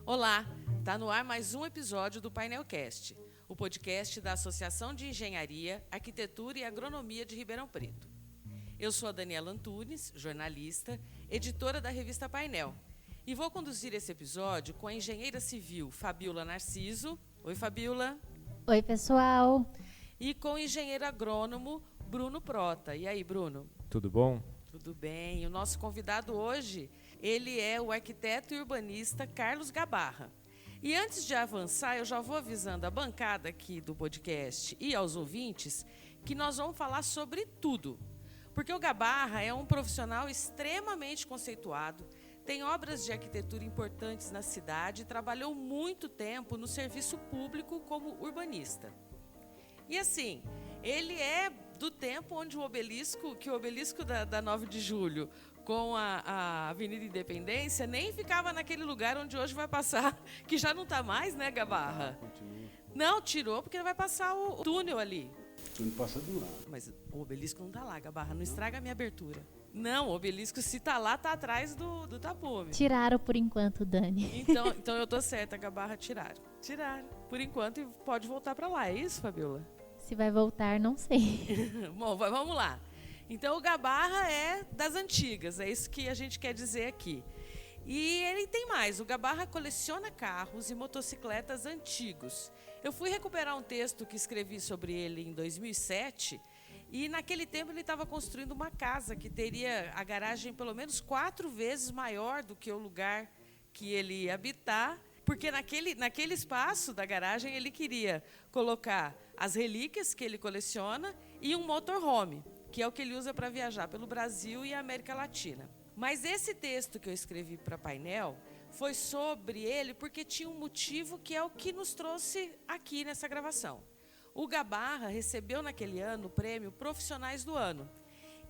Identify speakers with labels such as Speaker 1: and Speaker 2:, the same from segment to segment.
Speaker 1: Olá, está no ar mais um episódio do Painelcast, o podcast da Associação de Engenharia, Arquitetura e Agronomia de Ribeirão Preto. Eu sou a Daniela Antunes, jornalista, editora da revista Painel, e vou conduzir esse episódio com a engenheira civil Fabiola Narciso. Oi, Fabiola.
Speaker 2: Oi, pessoal.
Speaker 1: E com o engenheiro agrônomo Bruno Prota. E aí, Bruno?
Speaker 3: Tudo bom?
Speaker 1: Tudo bem. E o nosso convidado hoje, ele é o arquiteto e urbanista Carlos Gabarra. E antes de avançar, eu já vou avisando a bancada aqui do podcast e aos ouvintes que nós vamos falar sobre tudo. Porque o Gabarra é um profissional extremamente conceituado, tem obras de arquitetura importantes na cidade e trabalhou muito tempo no serviço público como urbanista. E assim, ele é do tempo onde o obelisco da 9 de julho com a Avenida Independência nem ficava naquele lugar onde hoje vai passar, que já não está mais, né, Gabarra?
Speaker 4: Continua.
Speaker 1: Não, tirou porque vai passar o túnel ali.
Speaker 4: O túnel passa do lado.
Speaker 1: Mas o obelisco não está lá, Gabarra, não estraga a minha abertura. Não, o obelisco, se está lá, está atrás do tapume.
Speaker 2: Tiraram por enquanto, Dani.
Speaker 1: Então eu tô certa, Gabarra, tiraram. Tiraram, por enquanto, e pode voltar para lá, é isso, Fabiola?
Speaker 2: Se vai voltar, não sei.
Speaker 1: Bom, vamos lá. Então, o Gabarra é das antigas, é isso que a gente quer dizer aqui. E ele tem mais, o Gabarra coleciona carros e motocicletas antigos. Eu fui recuperar um texto que escrevi sobre ele em 2007, e naquele tempo ele estava construindo uma casa que teria a garagem pelo menos 4 vezes maior do que o lugar que ele ia habitar, porque naquele espaço da garagem ele queria colocar as relíquias que ele coleciona e um motorhome, que é o que ele usa para viajar pelo Brasil e a América Latina. Mas esse texto que eu escrevi para Painel foi sobre ele porque tinha um motivo que é o que nos trouxe aqui nessa gravação. O Gabarra recebeu naquele ano o prêmio Profissionais do Ano.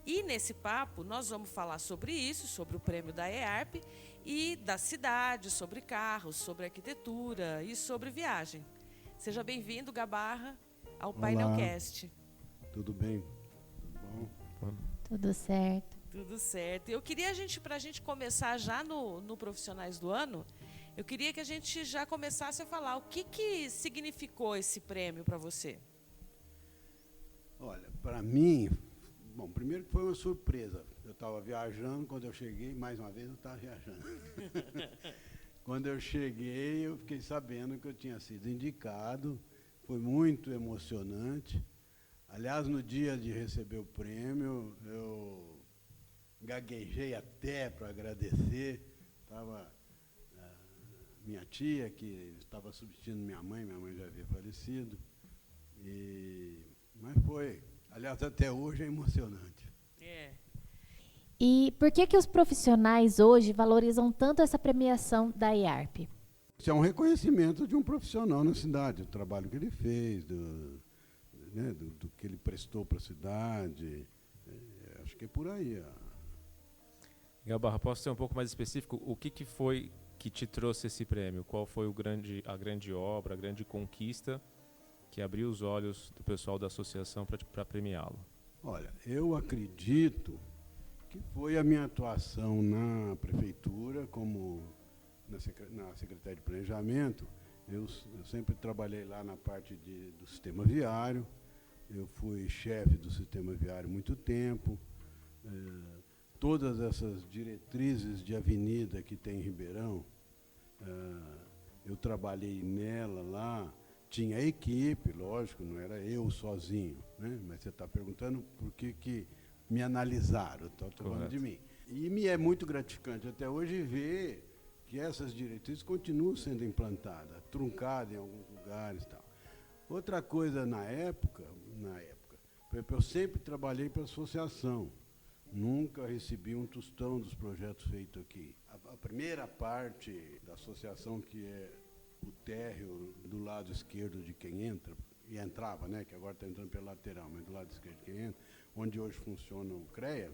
Speaker 1: E nesse papo nós vamos falar sobre isso, sobre o prêmio da EARP e da cidade, sobre carros, sobre arquitetura e sobre viagem. Seja bem-vindo, Gabarra, ao
Speaker 4: Olá.
Speaker 1: Painelcast.
Speaker 4: Tudo bem? Tudo bom?
Speaker 2: Tudo certo.
Speaker 1: Tudo certo. Eu queria, para a gente começar já no Profissionais do Ano, eu queria que a gente já começasse a falar o que significou esse prêmio para você.
Speaker 4: Olha, para mim, bom, primeiro que foi uma surpresa. Eu estava viajando, quando eu cheguei, mais uma vez eu estava viajando. Quando eu cheguei, eu fiquei sabendo que eu tinha sido indicado, foi muito emocionante. Aliás, no dia de receber o prêmio, eu gaguejei até para agradecer. Estava minha tia, que estava substituindo minha mãe já havia falecido. Mas foi, aliás, até hoje é emocionante.
Speaker 1: É.
Speaker 2: E por que os profissionais hoje valorizam tanto essa premiação da EARP?
Speaker 4: Isso é um reconhecimento de um profissional na cidade, do trabalho que ele fez, do que ele prestou para a cidade. Acho que é por aí.
Speaker 3: Gabarra, posso ser um pouco mais específico? O que foi que te trouxe esse prêmio? Qual foi a grande obra, a grande conquista que abriu os olhos do pessoal da associação para premiá-lo?
Speaker 4: Olha, eu acredito que foi a minha atuação na prefeitura, como na Secretaria de Planejamento. Eu sempre trabalhei lá na parte do sistema viário. Eu fui chefe do sistema viário há muito tempo. Todas essas diretrizes de avenida que tem em Ribeirão, eu trabalhei nela lá. Tinha equipe, lógico, não era eu sozinho, né? Mas você está perguntando por que me analisaram, estou falando de mim. E me é muito gratificante até hoje ver que essas diretrizes continuam sendo implantadas, truncadas em alguns lugares e tal. Outra coisa, na época, por exemplo, eu sempre trabalhei para a associação, nunca recebi um tostão dos projetos feitos aqui. A primeira parte da associação, que é o térreo do lado esquerdo de quem entra, e entrava, né, que agora está entrando pela lateral, mas do lado esquerdo de quem entra, onde hoje funciona o CREA,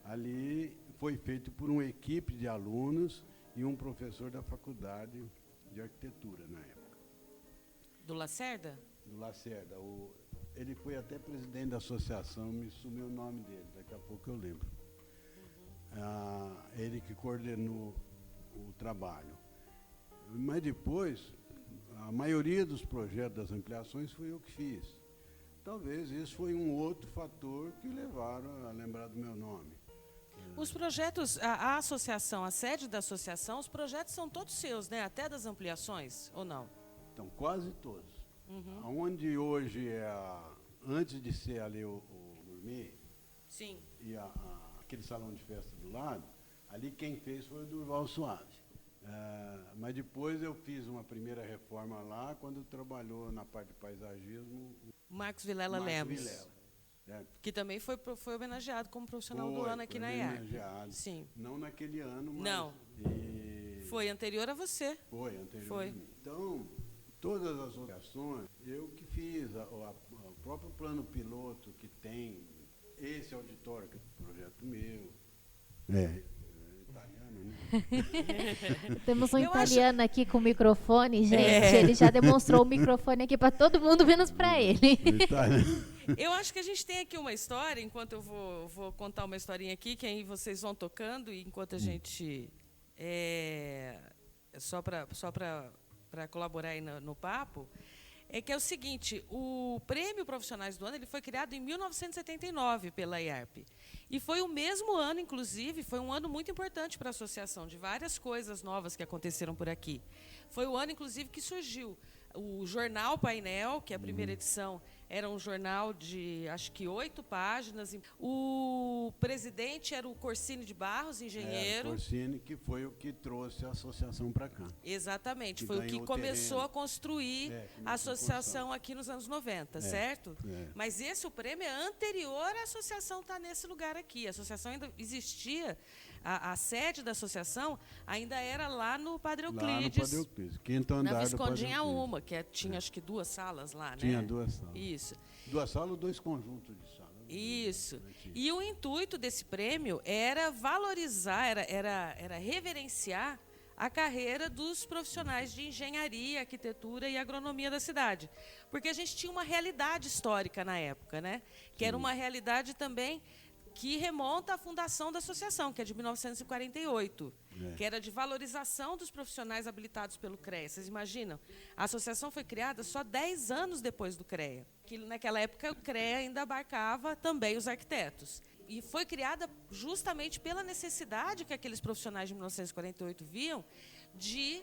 Speaker 4: ali foi feito por uma equipe de alunos e um professor da faculdade de arquitetura na época.
Speaker 1: Do Lacerda?
Speaker 4: Do Lacerda. Ele foi até presidente da associação, me sumiu o nome dele, daqui a pouco eu lembro. Ele que coordenou o trabalho. Mas depois, a maioria dos projetos das ampliações foi eu que fiz. Talvez isso foi um outro fator que levaram a lembrar do meu nome.
Speaker 1: Os projetos, a associação, a sede da associação, os projetos são todos seus, né? Até das ampliações, ou não?
Speaker 4: Então, quase todos. Onde hoje antes de ser ali o gourmet,
Speaker 1: Sim.
Speaker 4: e aquele salão de festa do lado, ali quem fez foi o Durval Suave. Mas depois eu fiz uma primeira reforma lá, quando trabalhou na parte de paisagismo
Speaker 1: Marcos Vilela
Speaker 4: Marcos
Speaker 1: Lemos.
Speaker 4: Vilela.
Speaker 1: Que também foi homenageado como profissional do ano aqui na IARP.
Speaker 4: Homenageado.
Speaker 1: Sim.
Speaker 4: Não naquele ano, mas...
Speaker 1: Não. Foi anterior a você.
Speaker 4: Foi anterior
Speaker 1: Foi.
Speaker 4: a mim. Então, todas as associações, eu que fiz. O próprio plano piloto que tem esse auditório, que é um projeto meu. Italiano, né?
Speaker 2: Temos um
Speaker 1: Eu
Speaker 2: italiano aqui com o microfone, gente. Ele já demonstrou o microfone aqui para todo mundo, menos para ele.
Speaker 1: Eu acho que a gente tem aqui uma história, enquanto eu vou contar uma historinha aqui, que aí vocês vão tocando, e enquanto a gente... só para colaborar aí no papo, que é o seguinte, o Prêmio Profissionais do Ano ele foi criado em 1979 pela IARP. E foi o mesmo ano, inclusive, foi um ano muito importante para a associação, de várias coisas novas que aconteceram por aqui. Foi o ano, inclusive, que surgiu o Jornal Painel, que é a primeira edição era um jornal de, acho que 8 páginas. O presidente era o Corsini de Barros, engenheiro.
Speaker 4: Corsini, que foi o que trouxe a associação para cá.
Speaker 1: Exatamente,
Speaker 4: Que
Speaker 1: foi o que
Speaker 4: ganhou
Speaker 1: começou
Speaker 4: terreno.
Speaker 1: a construir a associação aqui nos anos 90, certo? Mas o prêmio é anterior à associação estar nesse lugar aqui. A associação ainda existia, a sede da associação ainda era lá no Padre Euclides.
Speaker 4: Lá no Padre Euclides, quinto andar
Speaker 1: Na
Speaker 4: do Padre
Speaker 1: Visconde
Speaker 4: Euclides.
Speaker 1: Uma, que tinha acho que 2 salas lá, né?
Speaker 4: Tinha 2 salas.
Speaker 1: Isso.
Speaker 4: 2 salas ou 2 conjuntos de salas.
Speaker 1: Isso. E o intuito desse prêmio era valorizar, era reverenciar a carreira dos profissionais de engenharia, arquitetura e agronomia da cidade. Porque a gente tinha uma realidade histórica na época, né? Que era uma realidade também que remonta à fundação da associação, que é de 1948, que era de valorização dos profissionais habilitados pelo CREA. Vocês imaginam? A associação foi criada só 10 anos depois do CREA, que naquela época o CREA ainda abarcava também os arquitetos. E foi criada justamente pela necessidade que aqueles profissionais de 1948 viam de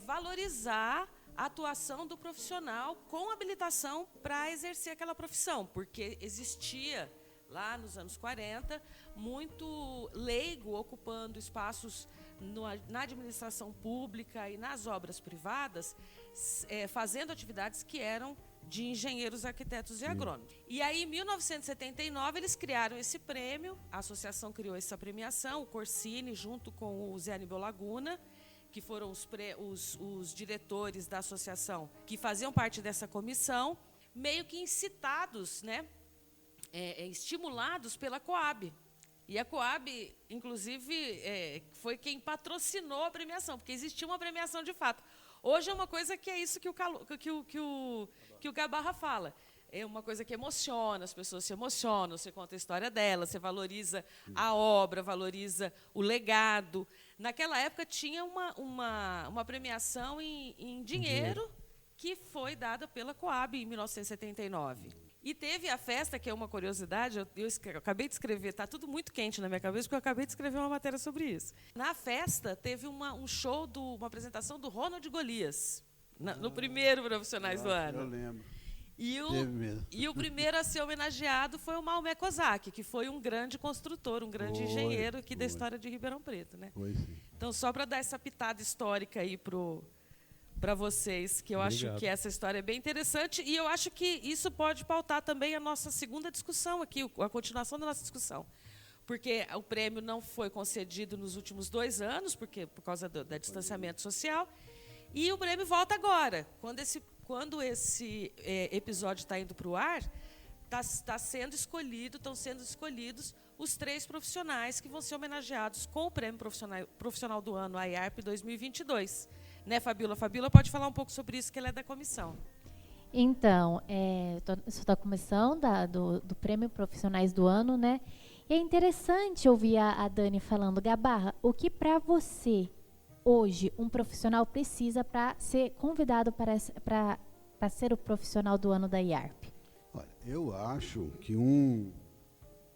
Speaker 1: valorizar a atuação do profissional com habilitação para exercer aquela profissão, porque existia lá nos anos 40, muito leigo ocupando espaços na administração pública e nas obras privadas, fazendo atividades que eram de engenheiros, arquitetos e agrônomos. E aí, em 1979, eles criaram esse prêmio, a associação criou essa premiação, o Corsini, junto com o Zé Aníbal Laguna, que foram os diretores da associação que faziam parte dessa comissão, meio que incitados, né? Estimulados pela Coab. E a Coab, inclusive, foi quem patrocinou a premiação, porque existia uma premiação de fato. Hoje é uma coisa que é isso que o Gabarra fala. É uma coisa que emociona, as pessoas se emocionam, você conta a história dela, você valoriza a obra, valoriza o legado. Naquela época tinha uma premiação em dinheiro que foi dada pela Coab em 1979. E teve a festa, que é uma curiosidade, eu acabei de escrever, está tudo muito quente na minha cabeça, porque eu acabei de escrever uma matéria sobre isso. Na festa, teve um show, uma apresentação do Ronald Golias, no primeiro Profissionais do Ano.
Speaker 4: Eu lembro.
Speaker 1: E o primeiro a ser homenageado foi o Maomé Kozak, que foi um grande construtor, um grande engenheiro aqui da história de Ribeirão Preto, né?
Speaker 4: Foi, sim.
Speaker 1: Então, só para dar essa pitada histórica aí para vocês, que eu acho que essa história é bem interessante, e eu acho que isso pode pautar também a nossa segunda discussão aqui, a continuação da nossa discussão. Porque o prêmio não foi concedido nos últimos 2 anos, por causa do distanciamento social, e o prêmio volta agora. Quando esse episódio está indo para o ar, estão sendo escolhidos os 3 profissionais que vão ser homenageados com o Prêmio Profissional do Ano, a IARP 2022. Né, Fabíola? Fabíola pode falar um pouco sobre isso, que ela é da comissão.
Speaker 2: Então, eu sou da comissão do Prêmio Profissionais do Ano, né? E é interessante ouvir a Dani falando, Gabarra, o que para você hoje um profissional precisa para ser convidado para ser o profissional do ano da IARP?
Speaker 4: Olha, eu acho que um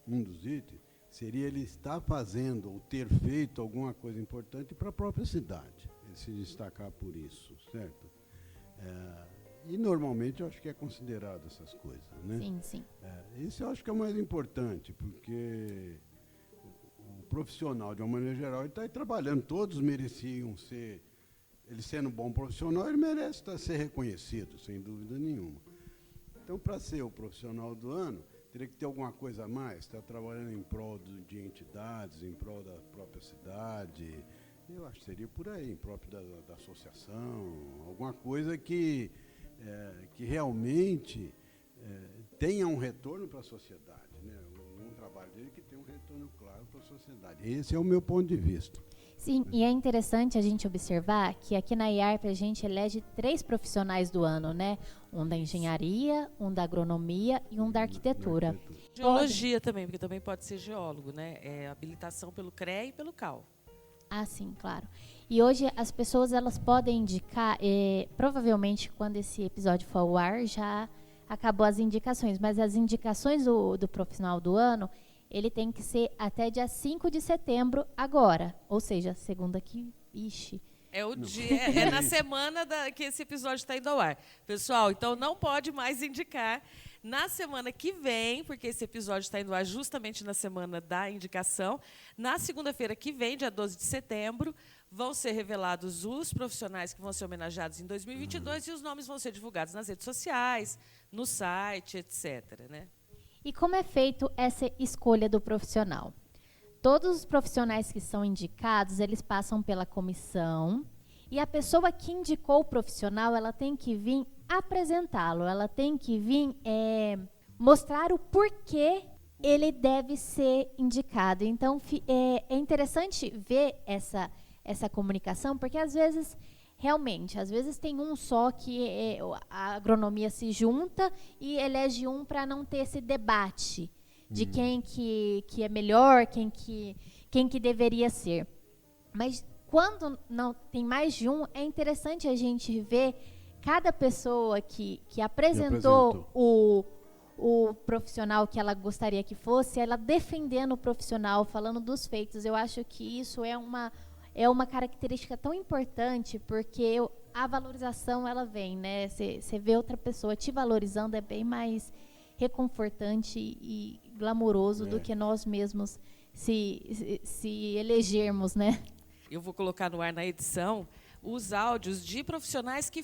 Speaker 4: dos itens seria ele estar fazendo ou ter feito alguma coisa importante para a própria cidade, ele se destacar por isso, certo? E normalmente eu acho que é considerado essas coisas, né?
Speaker 2: Sim, sim.
Speaker 4: Isso eu acho que é o mais importante, porque o profissional, de uma maneira geral, ele está aí trabalhando, todos mereciam ser, ele sendo um bom profissional, ele merece ser reconhecido, sem dúvida nenhuma. Então, para ser o profissional do ano, teria que ter alguma coisa a mais, estar trabalhando em prol de entidades, em prol da própria cidade, eu acho que seria por aí, em próprio da associação, alguma coisa que realmente tenha um retorno para a sociedade, né? Um trabalho dele que tenha um retorno claro para a sociedade. Esse é o meu ponto de vista.
Speaker 2: Sim, e é interessante a gente observar que aqui na IARP a gente elege 3 profissionais do ano, né? Um da engenharia, um da agronomia e um da arquitetura.
Speaker 1: Geologia também, porque também pode ser geólogo, né? É habilitação pelo CREA e pelo CAL.
Speaker 2: Ah, sim, claro. E hoje as pessoas elas podem indicar, provavelmente quando esse episódio for ao ar já acabou as indicações, mas as indicações do profissional do ano, ele tem que ser até dia 5 de setembro agora, ou seja, segunda que, ixi.
Speaker 1: É o dia, é na semana que esse episódio está indo ao ar. Pessoal, então não pode mais indicar na semana que vem, porque esse episódio está indo ao ar justamente na semana da indicação. Na segunda-feira que vem, dia 12 de setembro, vão ser revelados os profissionais que vão ser homenageados em 2022 e os nomes vão ser divulgados nas redes sociais, no site, etc., né?
Speaker 2: E como é feito essa escolha do profissional? Todos os profissionais que são indicados, eles passam pela comissão e a pessoa que indicou o profissional, ela tem que vir apresentá-lo, ela tem que vir mostrar o porquê ele deve ser indicado. Então, é interessante ver essa comunicação, porque às vezes, realmente, às vezes tem um só que a agronomia se junta e elege um para não ter esse debate de quem que é melhor, quem que deveria ser. Mas quando não tem mais de um, é interessante a gente ver cada pessoa que apresentou o profissional que ela gostaria que fosse, ela defendendo o profissional, falando dos feitos. Eu acho que isso é uma característica tão importante, porque a valorização, ela vem, né? Você vê outra pessoa te valorizando, é bem mais reconfortante e glamouroso do que nós mesmos se elegermos, né?
Speaker 1: Eu vou colocar no ar na edição os áudios de profissionais que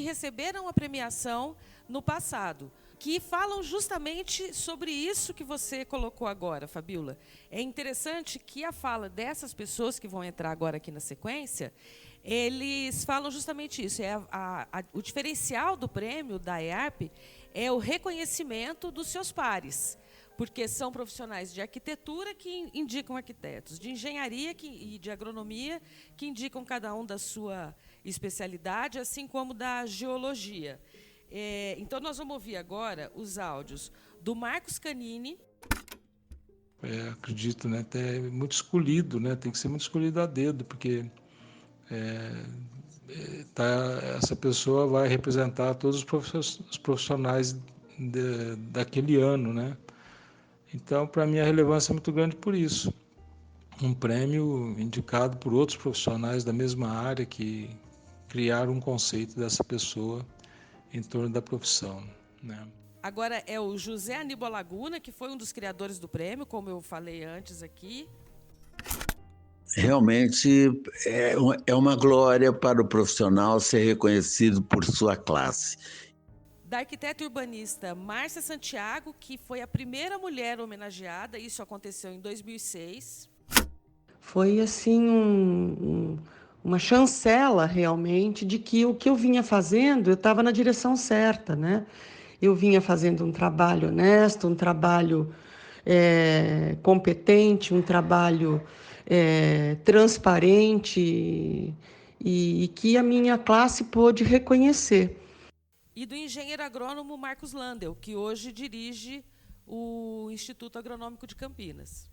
Speaker 1: receberam a premiação no passado, que falam justamente sobre isso que você colocou agora, Fabíola. É interessante que a fala dessas pessoas que vão entrar agora aqui na sequência, eles falam justamente isso. O diferencial do prêmio da IARP é o reconhecimento dos seus pares, porque são profissionais de arquitetura que indicam arquitetos, de engenharia e de agronomia que indicam cada um da sua especialidade, assim como da geologia. Então, nós vamos ouvir agora os áudios do Marcos Canini.
Speaker 5: Acredito, né, até muito escolhido, né, tem que ser muito escolhido a dedo, porque essa pessoa vai representar todos os profissionais daquele ano, né? Então, para mim, a relevância é muito grande por isso. Um prêmio indicado por outros profissionais da mesma área que criaram um conceito dessa pessoa em torno da profissão, né?
Speaker 1: Agora é o José Aníbal Laguna, que foi um dos criadores do prêmio, como eu falei antes aqui.
Speaker 6: Realmente é uma glória para o profissional ser reconhecido por sua classe.
Speaker 1: Da arquiteta urbanista Márcia Santiago, que foi a primeira mulher homenageada, isso aconteceu em 2006.
Speaker 7: Foi assim uma chancela realmente de que o que eu vinha fazendo, eu estava na direção certa, né? Eu vinha fazendo um trabalho honesto, um trabalho competente, um trabalho transparente e que a minha classe pôde reconhecer.
Speaker 1: E do engenheiro agrônomo Marcos Landel, que hoje dirige o Instituto Agronômico de Campinas.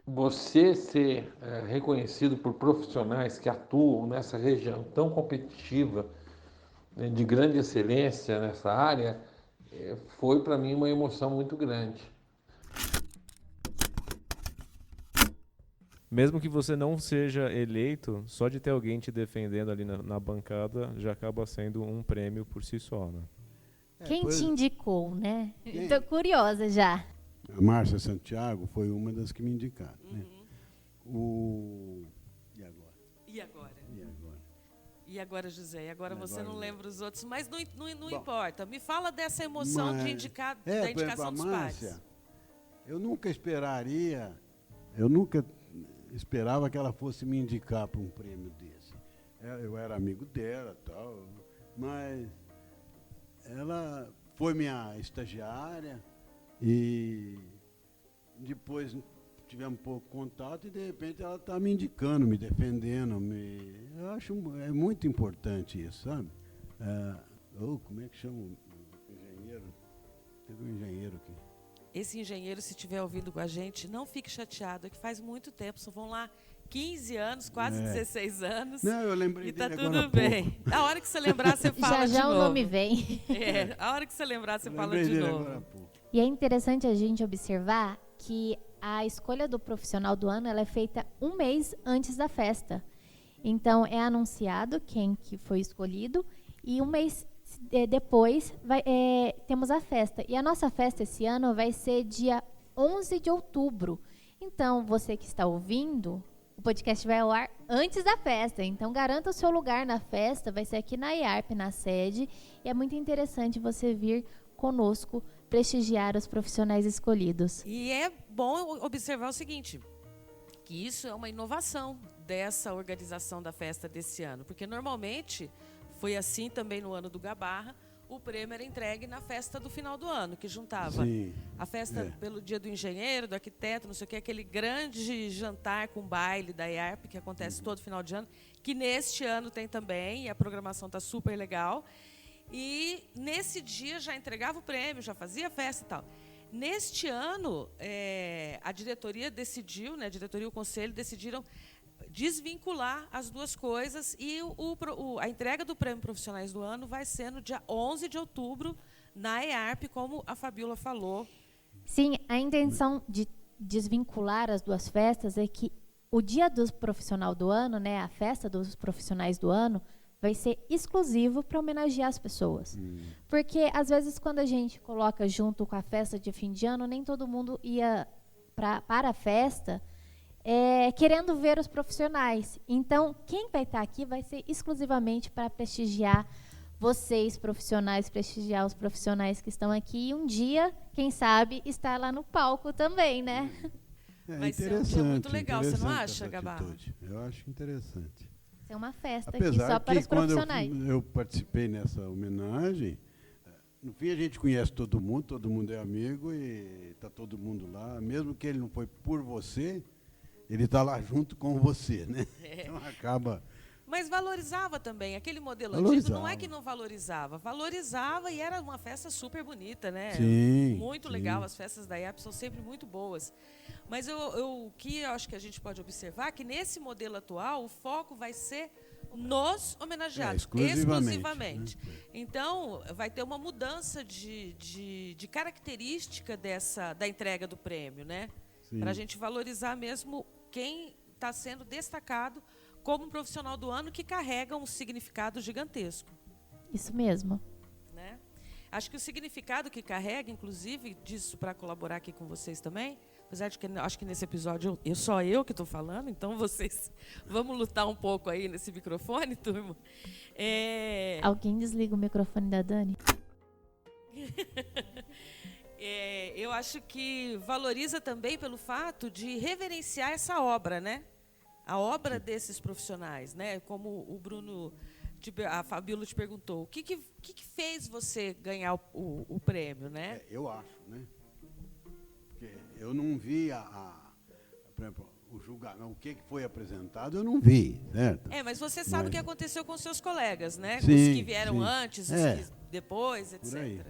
Speaker 8: Você ser reconhecido por profissionais que atuam nessa região tão competitiva, né, de grande excelência nessa área, foi para mim uma emoção muito grande.
Speaker 3: Mesmo que você não seja eleito, só de ter alguém te defendendo ali na bancada já acaba sendo um prêmio por si só, né?
Speaker 2: Quem te indicou, né? Estou curiosa já.
Speaker 4: A Márcia Santiago foi uma das que me indicaram.
Speaker 1: Uhum.
Speaker 4: Né? E agora?
Speaker 1: E agora?
Speaker 4: E agora?
Speaker 1: E agora, José? E agora você
Speaker 4: Agora,
Speaker 1: não
Speaker 4: José.
Speaker 1: lembra os outros, mas não
Speaker 4: Bom,
Speaker 1: importa. Me fala dessa emoção
Speaker 4: Mas-
Speaker 1: de indicar,
Speaker 4: É,
Speaker 1: da
Speaker 4: por exemplo,
Speaker 1: indicação
Speaker 4: a
Speaker 1: dos
Speaker 4: Márcia,
Speaker 1: pares.
Speaker 4: eu nunca esperava que ela fosse me indicar para um prêmio desse. Eu era amigo dela, tal, mas ela foi minha estagiária e depois tivemos pouco contato e de repente ela está me indicando, me defendendo. Eu acho é muito importante isso, sabe? Como é que chama o engenheiro? Teve um engenheiro aqui.
Speaker 1: Esse engenheiro, se estiver ouvindo com a gente, não fique chateado, é que faz muito tempo, só vão lá 15 anos, quase 16 anos.
Speaker 4: Não, eu lembrei
Speaker 1: E tá
Speaker 4: dele agora há
Speaker 1: tudo bem. A hora que você lembrar, você fala
Speaker 2: Já
Speaker 1: de
Speaker 2: o
Speaker 1: novo.
Speaker 2: nome vem.
Speaker 1: A hora que você lembrar, você
Speaker 4: Eu
Speaker 1: fala
Speaker 4: lembrei
Speaker 1: de
Speaker 4: dele
Speaker 1: novo.
Speaker 4: agora há pouco.
Speaker 2: E é interessante a gente observar que a escolha do profissional do ano ela é feita um mês antes da festa. Então, é anunciado quem que foi escolhido e um mês depois temos a festa. E a nossa festa esse ano vai ser dia 11 de outubro. Então, você que está ouvindo, o podcast vai ao ar antes da festa. Então, garanta o seu lugar na festa. Vai ser aqui na IARP, na sede. E é muito interessante você vir conosco prestigiar os profissionais escolhidos.
Speaker 1: E é bom observar o seguinte, que isso é uma inovação dessa organização da festa desse ano. Porque, normalmente, foi assim também no ano do Gabarra, o prêmio era entregue na festa do final do ano, que juntava
Speaker 4: Sim,
Speaker 1: a festa pelo dia do engenheiro, do arquiteto, não sei o que, aquele grande jantar com baile da IARP, que acontece todo final de ano, que neste ano tem também, e a programação está super legal. E nesse dia já entregava o prêmio, já fazia festa e tal. Neste ano, a diretoria decidiu, né, a diretoria e o conselho decidiram desvincular as duas coisas e a entrega do Prêmio Profissionais do Ano vai ser no dia 11 de outubro, na EARP, como a Fabíola falou.
Speaker 2: Sim, a intenção de desvincular as duas festas é que o dia do profissional do ano, né, a festa dos profissionais do ano, vai ser exclusivo para homenagear as pessoas. Porque, às vezes, quando a gente coloca junto com a festa de fim de ano, nem todo mundo ia para a festa querendo ver os profissionais. Então, quem vai estar aqui vai ser exclusivamente para prestigiar vocês, profissionais, prestigiar os profissionais que estão aqui. E um dia, quem sabe, estar lá no palco também, né?
Speaker 1: Vai ser um dia muito legal, você não acha, Gabarra?
Speaker 4: Eu acho interessante.
Speaker 2: É uma festa
Speaker 4: Apesar
Speaker 2: aqui só para
Speaker 4: que
Speaker 2: os profissionais.
Speaker 4: quando eu participei nessa homenagem, no fim a gente conhece todo mundo é amigo e está todo mundo lá. Mesmo que ele não foi por você, ele está lá junto com você, né? Então acaba...
Speaker 1: Mas valorizava também. Aquele modelo
Speaker 4: Valorizava.
Speaker 1: antigo não é que não valorizava. Valorizava e era uma festa super bonita, né?
Speaker 4: Sim,
Speaker 1: muito legal. As festas da IAP são sempre muito boas. Mas o que eu acho que a gente pode observar é que nesse modelo atual o foco vai ser nos homenageados, exclusivamente.
Speaker 4: Né?
Speaker 1: Então, vai ter uma mudança de característica da entrega do prêmio, né? Para a gente valorizar mesmo quem está sendo destacado como um profissional do ano que carrega um significado gigantesco.
Speaker 2: Isso mesmo.
Speaker 1: Né? Acho que o significado que carrega, inclusive, disso para colaborar aqui com vocês também, apesar de que acho que nesse episódio só eu que estou falando, então vocês vamos lutar um pouco aí nesse microfone, turma.
Speaker 2: Alguém desliga o microfone da Dani?
Speaker 1: Eu acho que valoriza também pelo fato de reverenciar essa obra, né? A obra desses profissionais, né? Como o Bruno, a Fabíola te perguntou, o que fez você ganhar o prêmio, né?
Speaker 4: Eu acho, né? Porque eu não vi por exemplo, o julgamento, o que foi apresentado, eu não vi, certo?
Speaker 1: Mas você sabe o que aconteceu com seus colegas, né?
Speaker 4: Sim,
Speaker 1: os que vieram
Speaker 4: sim.
Speaker 1: antes, os que depois, etc.
Speaker 4: Por aí.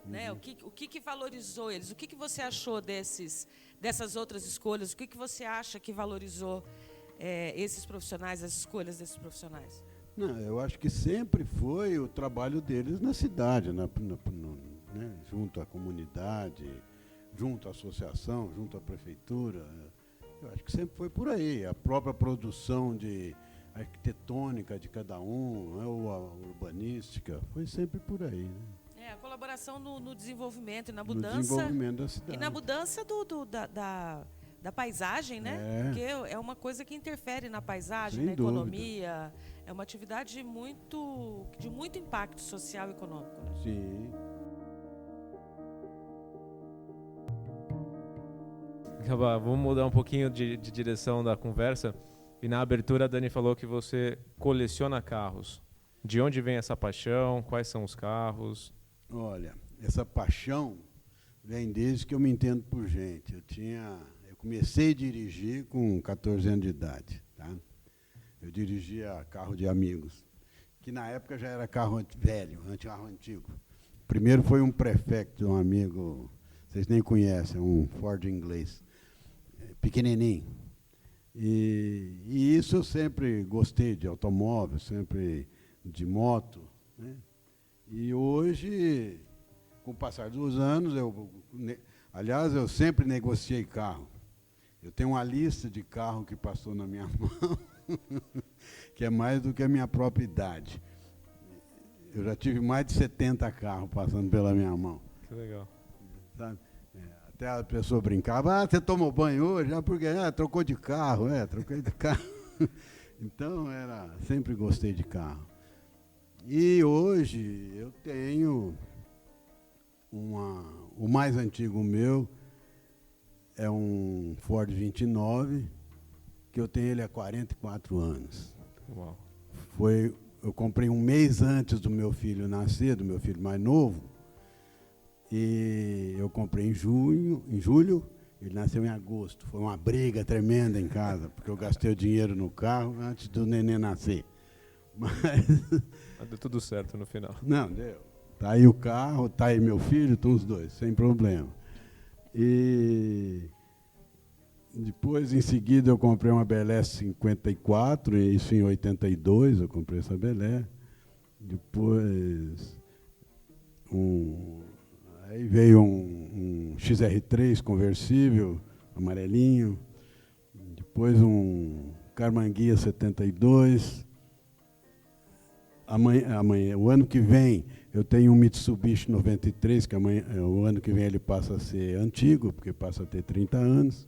Speaker 1: Né? O que valorizou eles? O que você achou dessas outras escolhas? O que você acha que valorizou esses profissionais, as escolhas desses profissionais?
Speaker 4: Não, eu acho que sempre foi o trabalho deles na cidade, né, junto à comunidade, junto à associação, junto à prefeitura. Eu acho que sempre foi por aí. A própria produção arquitetônica de cada um, né, ou a urbanística, foi sempre por aí. Né?
Speaker 1: A colaboração no desenvolvimento e na
Speaker 4: No
Speaker 1: mudança.
Speaker 4: desenvolvimento da cidade.
Speaker 1: E na mudança da paisagem, né? Porque é uma coisa que interfere na paisagem,
Speaker 4: Sem
Speaker 1: na
Speaker 4: dúvida.
Speaker 1: economia. É uma atividade de muito impacto social e econômico. Né?
Speaker 4: Sim.
Speaker 3: Vamos mudar um pouquinho de direção da conversa. E na abertura a Dani falou que você coleciona carros. De onde vem essa paixão? Quais são os carros?
Speaker 4: Olha, essa paixão vem desde que eu me entendo por gente. Eu comecei a dirigir com 14 anos de idade. Tá? Eu dirigia carro de amigos, que na época já era carro velho, carro antigo. O primeiro foi um prefeito de um amigo, vocês nem conhecem, um Ford inglês, pequenininho. E isso eu sempre gostei de automóvel, sempre de moto. Né? E hoje, com o passar dos anos, eu sempre negociei carro. Eu tenho uma lista de carro que passou na minha mão, que é mais do que a minha própria idade. Eu já tive mais de 70 carros passando pela minha mão.
Speaker 3: Que legal.
Speaker 4: Sabe? Até a pessoa brincava, você tomou banho hoje? Porque trocou de carro, troquei de carro. Então, sempre gostei de carro. E hoje eu tenho o mais antigo meu, é um Ford 29, que eu tenho ele há 44 anos.
Speaker 3: Uau.
Speaker 4: Eu comprei um mês antes do meu filho nascer, do meu filho mais novo, e eu comprei em julho, ele nasceu em agosto. Foi uma briga tremenda em casa, porque eu gastei o dinheiro no carro antes do neném nascer. Mas
Speaker 3: deu tudo certo no final.
Speaker 4: Não, deu. Tá aí o carro, tá aí meu filho, estão os dois, sem problema. E depois, em seguida, eu comprei uma Belé 54, e isso em 82, eu comprei essa Belé. Depois, aí veio um XR3 conversível, amarelinho. Depois um Carmanguia 72. O ano que vem, eu tenho um Mitsubishi 93, que o ano que vem ele passa a ser antigo, porque passa a ter 30 anos.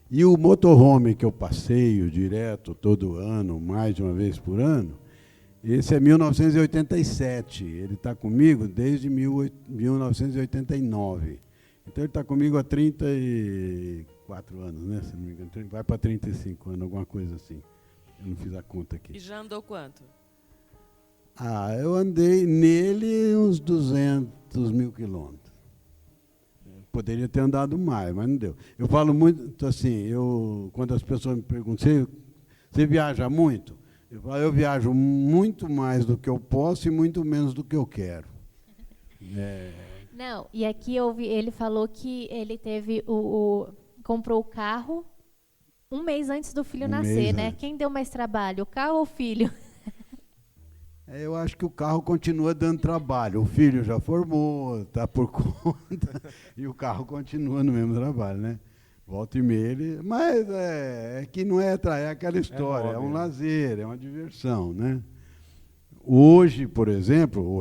Speaker 4: E o motorhome que eu passeio direto, todo ano, mais de uma vez por ano, esse é 1987. Ele está comigo desde 1989. Então, ele está comigo há 34 anos, né? Se não me engano, vai para 35 anos, alguma coisa assim. Eu não fiz a conta aqui.
Speaker 1: E já andou quanto?
Speaker 4: Eu andei nele uns 200 mil quilômetros. Poderia ter andado mais, mas não deu. Eu falo muito assim, quando as pessoas me perguntam, você viaja muito? Eu falo, eu viajo muito mais do que eu posso e muito menos do que eu quero.
Speaker 2: Não, e aqui ele falou que ele teve comprou o carro um mês antes do filho nascer, né? Quem deu mais trabalho, o carro ou o filho?
Speaker 4: Eu acho que o carro continua dando trabalho. O filho já formou, está por conta, e o carro continua no mesmo trabalho, né? Volta e meia, mas é que não é aquela história, é um lazer, é uma diversão, né? Hoje, por exemplo,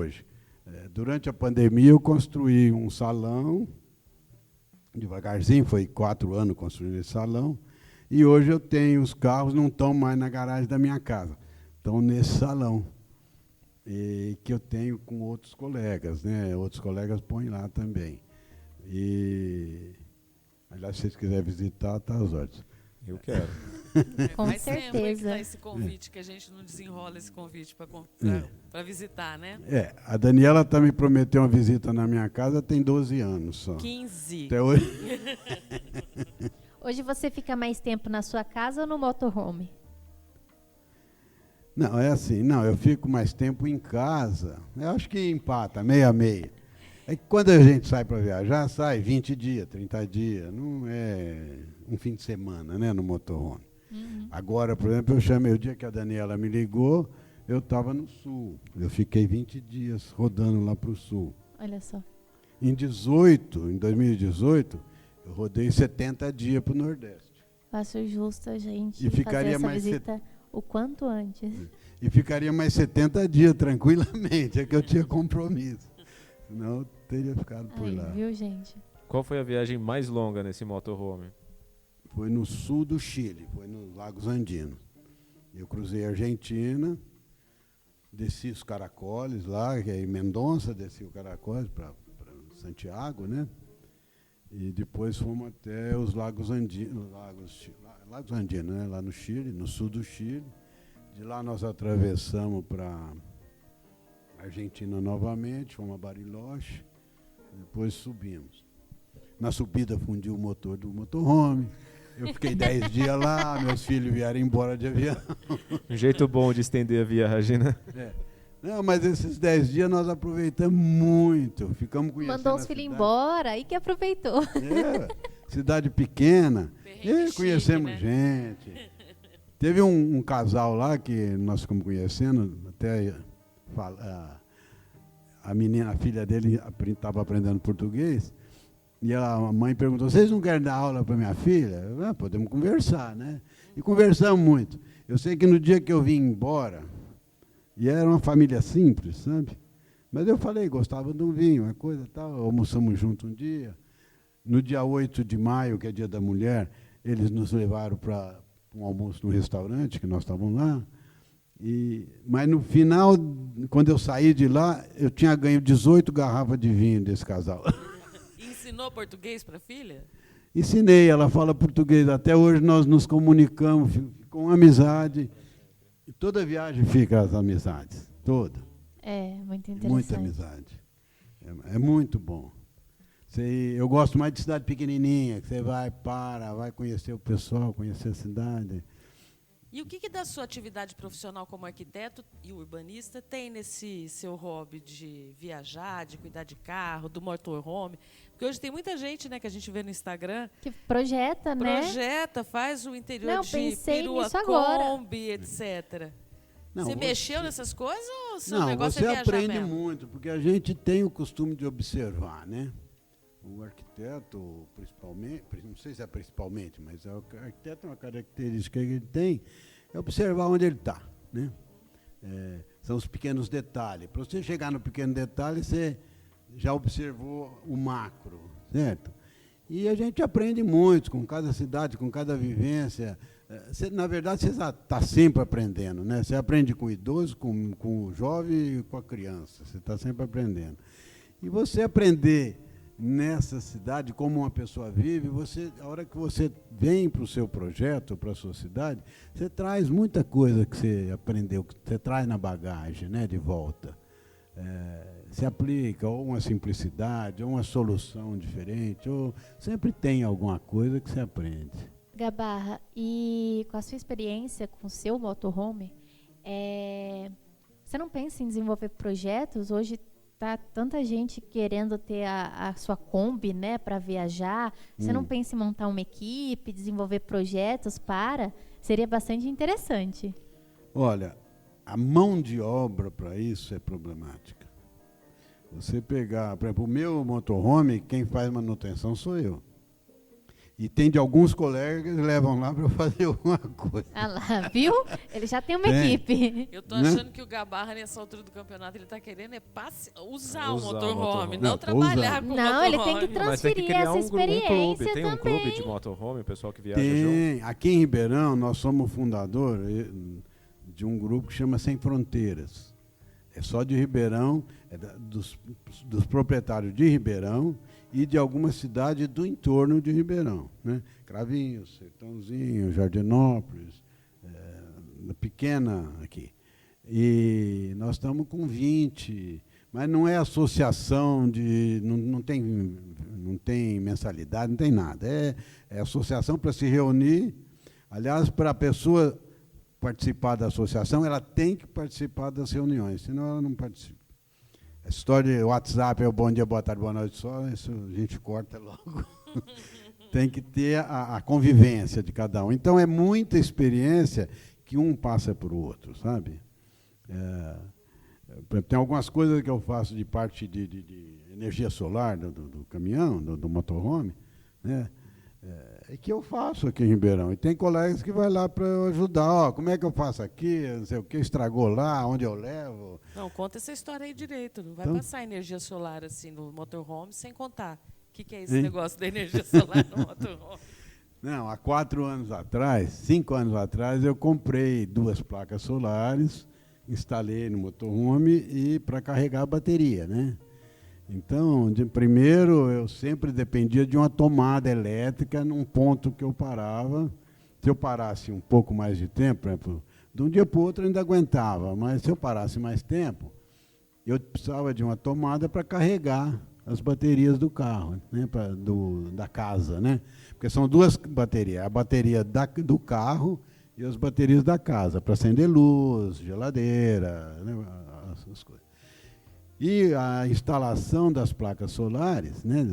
Speaker 4: durante a pandemia eu construí um salão, devagarzinho, foi 4 anos construindo esse salão, e hoje eu tenho os carros, não estão mais na garagem da minha casa, estão nesse salão. Que eu tenho com outros colegas, né? Outros colegas põem lá também. Aliás, se vocês quiserem visitar, está às ordens.
Speaker 3: Eu quero.
Speaker 2: Com
Speaker 1: Faz tempo que
Speaker 2: certeza.
Speaker 1: tá esse convite, que a gente não desenrola esse convite para visitar, né?
Speaker 4: A Daniela me prometeu uma visita na minha casa, tem 12 anos só.
Speaker 1: 15.
Speaker 4: Até hoje.
Speaker 2: Hoje você fica mais tempo na sua casa ou no motorhome?
Speaker 4: Não, eu fico mais tempo em casa. Eu acho que empata, meia. É que quando a gente sai para viajar, sai 20 dias, 30 dias, não é um fim de semana, né, no motorhome. Agora, por exemplo, eu chamei o dia que a Daniela me ligou, eu estava no sul. Eu fiquei 20 dias rodando lá para o sul.
Speaker 2: Olha só.
Speaker 4: Em 2018, eu rodei 70 dias para o Nordeste.
Speaker 2: Faço justo a gente
Speaker 4: E ficaria
Speaker 2: fazer essa
Speaker 4: mais
Speaker 2: visita o quanto antes.
Speaker 4: E ficaria mais 70 dias tranquilamente, é que eu tinha compromisso. Senão eu teria ficado por
Speaker 2: Aí,
Speaker 4: lá.
Speaker 2: viu, gente?
Speaker 3: Qual foi a viagem mais longa nesse motorhome?
Speaker 4: Foi no sul do Chile, foi nos Lagos Andinos. Eu cruzei a Argentina, desci os Caracoles lá, que é em Mendonça, desci o Caracoles para Santiago, né? E depois fomos até os Lagos Andinos, Lagos Andinos, né? Lá no Chile, no sul do Chile. De lá nós atravessamos para Argentina novamente, fomos a Bariloche, depois subimos. Na subida fundiu o motor do motorhome. Eu fiquei 10 dias lá, meus filhos vieram embora de avião.
Speaker 3: Um jeito bom de estender a viagem, né?
Speaker 4: É. Não, mas esses 10 dias nós aproveitamos muito. Ficamos conhecendo.
Speaker 2: Mandou os filhos embora, aí que aproveitou.
Speaker 4: Cidade pequena.
Speaker 1: Perrengue
Speaker 4: Conhecemos
Speaker 1: chique, né?
Speaker 4: gente. Teve um casal lá que nós ficamos conhecendo, até a menina, a filha dele estava aprendendo português. E a mãe perguntou, vocês não querem dar aula para minha filha? Podemos conversar, né? E conversamos muito. Eu sei que no dia que eu vim embora, e era uma família simples, sabe? Mas eu falei, gostava de um vinho, uma coisa e tal, almoçamos junto um dia. No dia 8 de maio, que é dia da mulher, eles nos levaram para um almoço no restaurante, que nós estávamos lá. Mas no final, quando eu saí de lá, eu tinha ganho 18 garrafas de vinho desse casal.
Speaker 1: Ensinou português para a filha?
Speaker 4: Ensinei, ela fala português. Até hoje nós nos comunicamos com amizade. E toda viagem fica as amizades, toda.
Speaker 2: É, muito interessante.
Speaker 4: Muita amizade. É muito bom. Eu gosto mais de cidade pequenininha, que você vai conhecer o pessoal, conhecer a cidade.
Speaker 1: E o que da sua atividade profissional como arquiteto e urbanista tem nesse seu hobby de viajar, de cuidar de carro, do motorhome? Porque hoje tem muita gente, né, que a gente vê no Instagram,
Speaker 2: Que projeta, né?
Speaker 1: projeta, faz o interior
Speaker 2: Não,
Speaker 1: de
Speaker 2: pensei
Speaker 1: perua,
Speaker 2: nisso agora.
Speaker 1: Kombi, etc.
Speaker 4: Não,
Speaker 1: você mexeu nessas coisas ou seu
Speaker 4: Não,
Speaker 1: negócio
Speaker 4: você
Speaker 1: é viajar
Speaker 4: aprende
Speaker 1: mesmo?
Speaker 4: muito, porque a gente tem o costume de observar, né? O arquiteto, principalmente, não sei se é principalmente, mas o arquiteto é uma característica que ele tem, é observar onde ele está, né? São os pequenos detalhes. Para você chegar no pequeno detalhe, você já observou o macro, certo? E a gente aprende muito com cada cidade, com cada vivência. Na verdade, você está sempre aprendendo, né? Você aprende com o idoso, com o jovem e com a criança. Você está sempre aprendendo. E você aprender nessa cidade, como uma pessoa vive, a hora que você vem para o seu projeto, para a sua cidade, você traz muita coisa que você aprendeu, que você traz na bagagem, né, de volta. Se aplica ou uma simplicidade, ou uma solução diferente, ou sempre tem alguma coisa que você aprende.
Speaker 2: Gabarra, e com a sua experiência com o seu motorhome, você não pensa em desenvolver projetos? Hoje tá tanta gente querendo ter a sua Kombi, né, para viajar. Você não pensa em montar uma equipe, desenvolver projetos para? Seria bastante interessante.
Speaker 4: Olha, a mão de obra para isso é problemática. Você pegar, por exemplo, o meu motorhome, quem faz manutenção sou eu. E tem de alguns colegas que levam lá para eu fazer alguma coisa.
Speaker 2: Ah lá, viu? Ele já tem uma
Speaker 4: Tem.
Speaker 2: equipe.
Speaker 1: Eu tô achando que o Gabarra, nessa altura do campeonato, ele está querendo usar o motorhome, não
Speaker 4: Não, tô
Speaker 1: trabalhar
Speaker 4: usando.
Speaker 1: com o
Speaker 2: Não, ele tem que
Speaker 1: motorhome.
Speaker 3: Mas tem que
Speaker 2: transferir
Speaker 3: criar
Speaker 2: essa
Speaker 3: um
Speaker 2: experiência
Speaker 3: clube. Tem um
Speaker 2: também.
Speaker 3: clube de motorhome, o pessoal que viaja junto.
Speaker 4: Tem. Aqui em Ribeirão, nós somos fundador de um grupo que chama Sem Fronteiras. É só de Ribeirão, dos proprietários de Ribeirão e de alguma cidade do entorno de Ribeirão, né? Cravinhos, Sertãozinho, Jardinópolis, pequena aqui. E nós estamos com 20, mas não é associação de... Não tem mensalidade, não tem nada. É associação para se reunir. Aliás, para a pessoa participar da associação, ela tem que participar das reuniões, senão ela não participa. A história de WhatsApp é o bom dia, boa tarde, boa noite só, isso a gente corta logo. Tem que ter a convivência de cada um. Então, é muita experiência que um passa para o outro, sabe? Tem algumas coisas que eu faço de parte de energia solar do caminhão, do motorhome, né? Que eu faço aqui em Ribeirão. E tem colegas que vai lá para ajudar. Como é que eu faço aqui? Não sei o que, estragou lá, onde eu levo.
Speaker 1: Não, conta essa história aí direito. Não vai
Speaker 4: Então,
Speaker 1: passar energia solar assim no motorhome sem contar. O que é esse negócio da energia solar no motorhome?
Speaker 4: Não, há 4 anos atrás, 5 anos atrás, eu comprei 2 placas solares, instalei no motorhome e para carregar a bateria, né? Então, primeiro, eu sempre dependia de uma tomada elétrica num ponto que eu parava. Se eu parasse um pouco mais de tempo, por exemplo, de um dia para o outro eu ainda aguentava, mas se eu parasse mais tempo, eu precisava de uma tomada para carregar as baterias do carro, né, da casa, né? Porque são 2 baterias, a bateria do carro e as baterias da casa, para acender luz, geladeira, né, essas coisas. E a instalação das placas solares, né,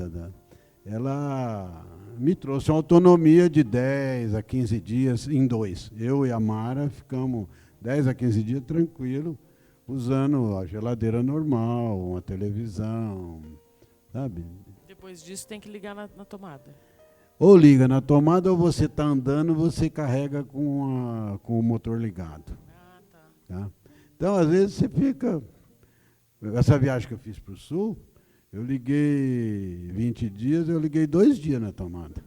Speaker 4: ela me trouxe uma autonomia de 10 a 15 dias em 2. Eu e a Mara ficamos 10 a 15 dias tranquilo, usando a geladeira normal, uma televisão, sabe?
Speaker 1: Depois disso tem que ligar na tomada.
Speaker 4: Ou liga na tomada ou você está andando, você carrega com o motor ligado.
Speaker 1: Ah, tá.
Speaker 4: Tá? Então, às vezes, você fica... Essa viagem que eu fiz para o Sul, eu liguei 20 dias, eu liguei 2 dias na tomada.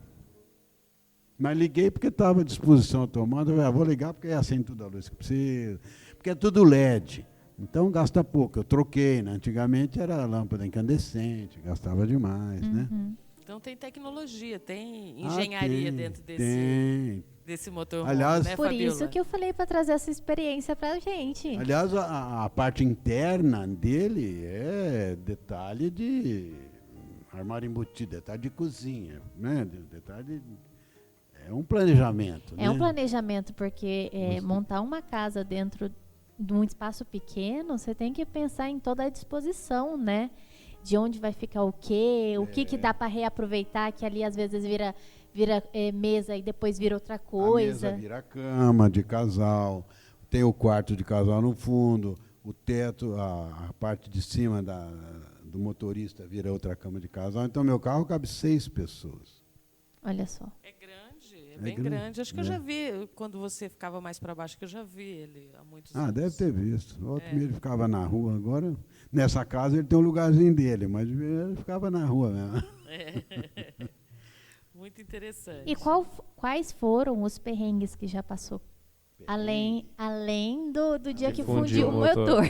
Speaker 4: Mas liguei porque estava à disposição a tomada, eu falei, vou ligar porque acende tudo a luz que precisa, porque é tudo LED, então gasta pouco. Eu troquei, né? Antigamente era lâmpada incandescente, gastava demais, né?
Speaker 1: Então tem tecnologia, tem engenharia dentro desse motor.
Speaker 4: Aliás,
Speaker 1: né,
Speaker 2: Por
Speaker 1: Fabiola?
Speaker 2: isso que eu falei para trazer essa experiência para a gente.
Speaker 4: Aliás, a parte interna dele é detalhe de armário embutido, detalhe de cozinha, né? Detalhe é um planejamento.
Speaker 2: É um planejamento, porque montar uma casa dentro de um espaço pequeno, você tem que pensar em toda a disposição, né? De onde vai ficar o que dá para reaproveitar, que ali às vezes vira mesa e depois vira outra coisa.
Speaker 4: A mesa vira cama de casal, tem o quarto de casal no fundo, o teto, a parte de cima do motorista vira outra cama de casal. Então, meu carro cabe 6 pessoas.
Speaker 2: Olha só.
Speaker 1: É grande, bem grande. Acho que eu já vi, quando você ficava mais para baixo, que eu já vi ele há muitos anos.
Speaker 4: Deve ter visto. Outro dia ele ficava na rua, agora, nessa casa ele tem um lugarzinho dele, mas ele ficava na rua mesmo.
Speaker 1: Muito interessante.
Speaker 2: E quais foram os perrengues que já passou? Além do dia que fundiu o motor.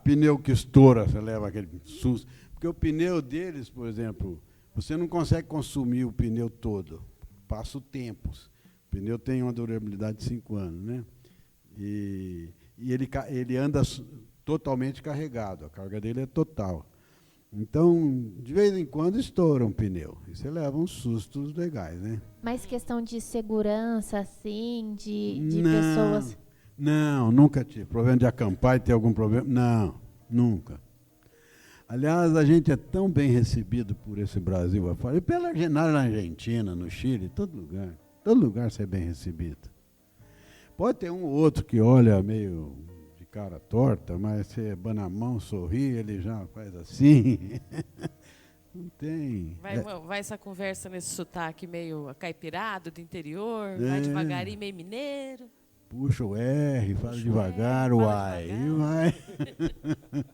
Speaker 4: Pneu que estoura, você leva aquele susto. Porque o pneu deles, por exemplo, você não consegue consumir o pneu todo. Passa o tempo. O pneu tem uma durabilidade de 5 anos, né? E ele anda totalmente carregado. A carga dele é total. Então, de vez em quando estoura um pneu. E você leva uns sustos legais, né?
Speaker 2: Mas questão de segurança, assim, de pessoas...
Speaker 4: Não, nunca tive. Problema de acampar e ter algum problema? Não, nunca. Aliás, a gente é tão bem recebido por esse Brasil afora, e na Argentina, no Chile, todo lugar você é bem recebido. Pode ter um ou outro que olha meio de cara torta, mas você abana a mão, sorri, ele já faz assim. Não tem.
Speaker 1: Vai essa conversa nesse sotaque meio caipirado do interior, vai devagarinho, meio mineiro.
Speaker 4: Puxa o R, fala devagar, uai, e vai.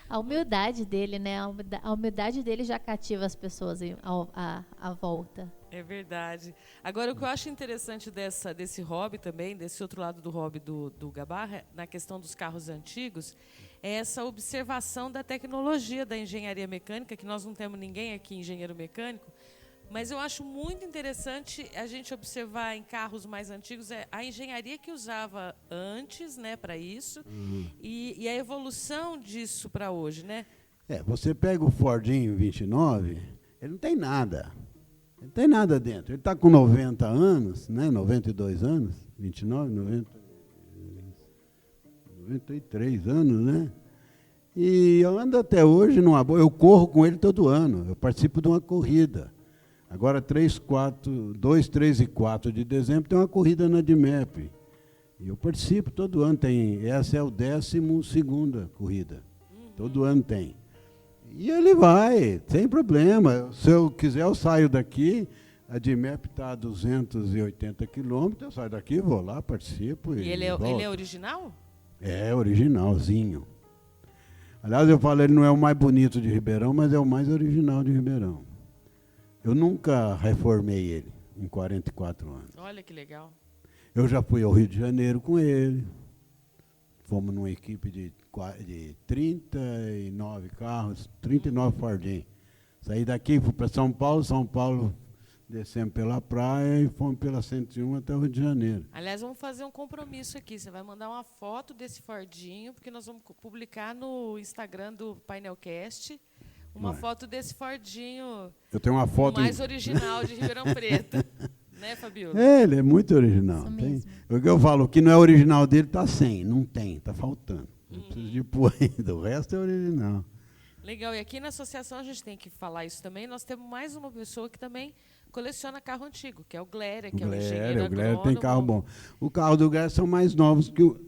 Speaker 2: A humildade dele, né? A humildade dele já cativa as pessoas à volta.
Speaker 1: É verdade. Agora, o que eu acho interessante desse hobby também, desse outro lado do hobby do Gabarra, na questão dos carros antigos, é essa observação da tecnologia da engenharia mecânica, que nós não temos ninguém aqui engenheiro mecânico, mas eu acho muito interessante a gente observar em carros mais antigos a engenharia que usava antes, né, para isso, e a evolução disso para hoje, né?
Speaker 4: Você pega o Fordinho 29, ele não tem nada. Ele não tem nada dentro. Ele está com 90 anos, né, 92 anos, 29, 93 anos, né? E eu ando até hoje numa boa. Eu corro com ele todo ano. Eu participo de uma corrida. Agora, 2, 3 e 4 de dezembro tem uma corrida na DIMEP. E eu participo todo ano. Essa é a 12ª corrida. Todo ano tem. E ele vai, sem problema. Se eu quiser, eu saio daqui. A DIMEP está a 280 quilômetros. Eu saio daqui, vou lá, participo.
Speaker 1: E ele é original?
Speaker 4: É, originalzinho. Aliás, eu falo, ele não é o mais bonito de Ribeirão, mas é o mais original de Ribeirão. Eu nunca reformei ele, em 44 anos.
Speaker 1: Olha que legal.
Speaker 4: Eu já fui ao Rio de Janeiro com ele. Fomos numa equipe de 39 carros, 39 Fordinhos. Saí daqui, fui para São Paulo, descemos pela praia e fomos pela 101 até o Rio de Janeiro.
Speaker 1: Aliás, vamos fazer um compromisso aqui. Você vai mandar uma foto desse Fordinho, porque nós vamos publicar no Instagram do Painelcast uma foto desse Fordinho.
Speaker 4: Eu tenho uma foto
Speaker 1: mais original de Ribeirão Preto. Né, Fabiola?
Speaker 4: Ele é muito original. O que eu falo, o que não é original dele está sem, não tem, está faltando. Não precisa de pôr ainda, o resto é original.
Speaker 1: Legal, e aqui na associação a gente tem que falar isso também. Nós temos mais uma pessoa que também coleciona carro antigo, que é o Glória, que é o engenheiro agrônomo.
Speaker 4: O Glória tem carro bom. O carro do Glória são mais novos que o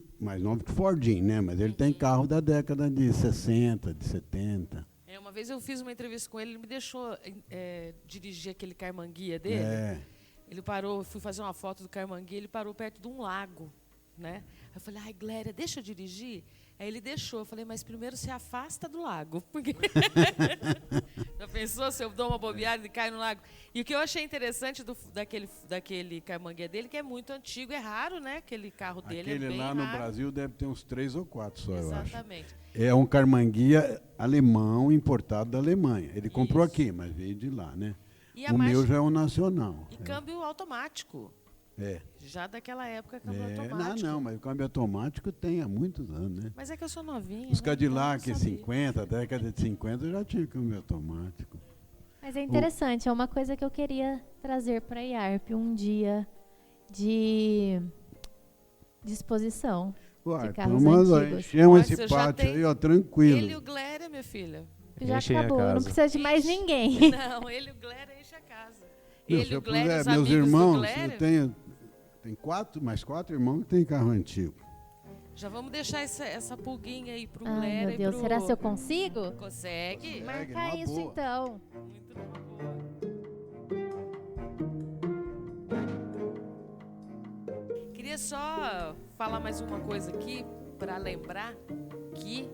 Speaker 4: Fordinho, né? Mas ele tem carro da década de 60, de 70.
Speaker 1: Uma vez eu fiz uma entrevista com ele, ele me deixou dirigir aquele carmanguia dele. Ele parou, fui fazer uma foto do carmanguia, ele parou perto de um lago, né? Eu falei, ai, Glória, deixa eu dirigir? Aí ele deixou. Eu falei, mas primeiro se afasta do lago. Porque já pensou se eu dou uma bobeada e cai no lago? E o que eu achei interessante daquele carmanguia dele, que é muito antigo, é raro, né? Aquele carro dele
Speaker 4: aquele
Speaker 1: é bem
Speaker 4: lá
Speaker 1: raro.
Speaker 4: No Brasil deve ter uns 3 ou 4 só, eu acho.
Speaker 1: Exatamente.
Speaker 4: É um carmanguia alemão, importado da Alemanha. Ele comprou aqui, mas veio de lá, né? O meu já é um nacional.
Speaker 1: E câmbio automático. Já daquela época, câmbio automático.
Speaker 4: Não, mas o câmbio automático tem há muitos anos, né?
Speaker 1: Mas é que eu sou novinha.
Speaker 4: Os Cadillac 50, década de 50, já tinha câmbio automático.
Speaker 2: Mas é interessante, é uma coisa que eu queria trazer para a IARP um dia de exposição de carros antigos.
Speaker 4: Chama esse pátio aí, ó, tranquilo.
Speaker 1: Ele e o Glória, minha filha.
Speaker 2: Já acabou, não precisa de mais ninguém.
Speaker 1: Não, ele e o Glória enchem a casa.
Speaker 4: Ele e o Glória, meus irmãos, eu tenho mais 4 irmãos que têm carro antigo.
Speaker 1: Já vamos deixar essa pulguinha aí pro
Speaker 2: Glória. Ai, meu Deus, será que eu consigo?
Speaker 1: Consegue.
Speaker 2: Marcar isso boa. Então.
Speaker 1: Muito boa. Queria só falar mais uma coisa aqui para lembrar que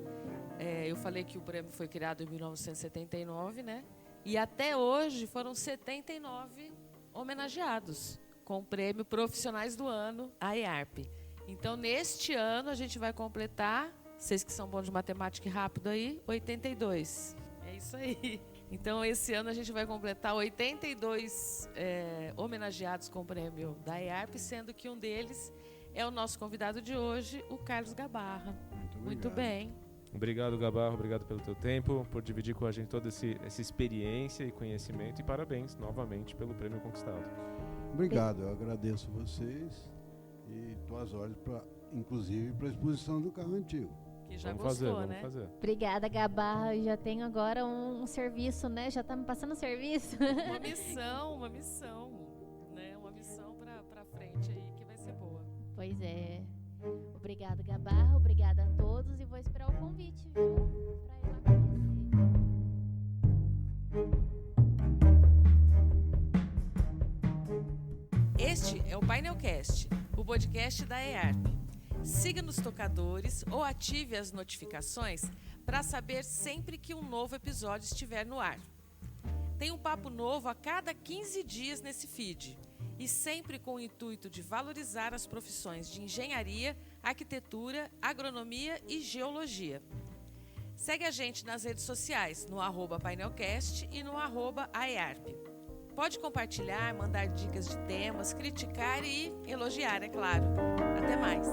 Speaker 1: eu falei que o prêmio foi criado em 1979, né? E até hoje foram 79 homenageados com o prêmio Profissionais do Ano, a IARP. Então, neste ano, a gente vai completar, vocês que são bons de matemática e rápido aí, 82. É isso aí. Então, esse ano a gente vai completar 82 homenageados com o prêmio da IARP, sendo que um deles é o nosso convidado de hoje, o Carlos Gabarra. Muito bem.
Speaker 3: Obrigado, Gabarra. Obrigado pelo teu tempo, por dividir com a gente toda essa experiência e conhecimento. E parabéns, novamente, pelo prêmio conquistado.
Speaker 4: Obrigado. Eu agradeço vocês e estou às ordens, inclusive, para a exposição do carro antigo.
Speaker 1: Que já gostou, né?
Speaker 3: Vamos fazer.
Speaker 2: Obrigada, Gabarra. Eu já tenho agora um serviço, né? Já está me passando serviço.
Speaker 1: Uma missão, né? Uma missão para frente aí que vai ser boa.
Speaker 2: Pois é. Obrigada, Gabarra. Obrigada a todos e vou esperar o convite, viu? Para ir lá
Speaker 1: conhecer. Este é o Painelcast, o podcast da IARP. Siga nos tocadores ou ative as notificações para saber sempre que um novo episódio estiver no ar. Tem um papo novo a cada 15 dias nesse feed e sempre com o intuito de valorizar as profissões de engenharia, arquitetura, agronomia e geologia. Segue a gente nas redes sociais, no @painelcast e no @aiarp. Pode compartilhar, mandar dicas de temas, criticar e elogiar, é claro. Até mais!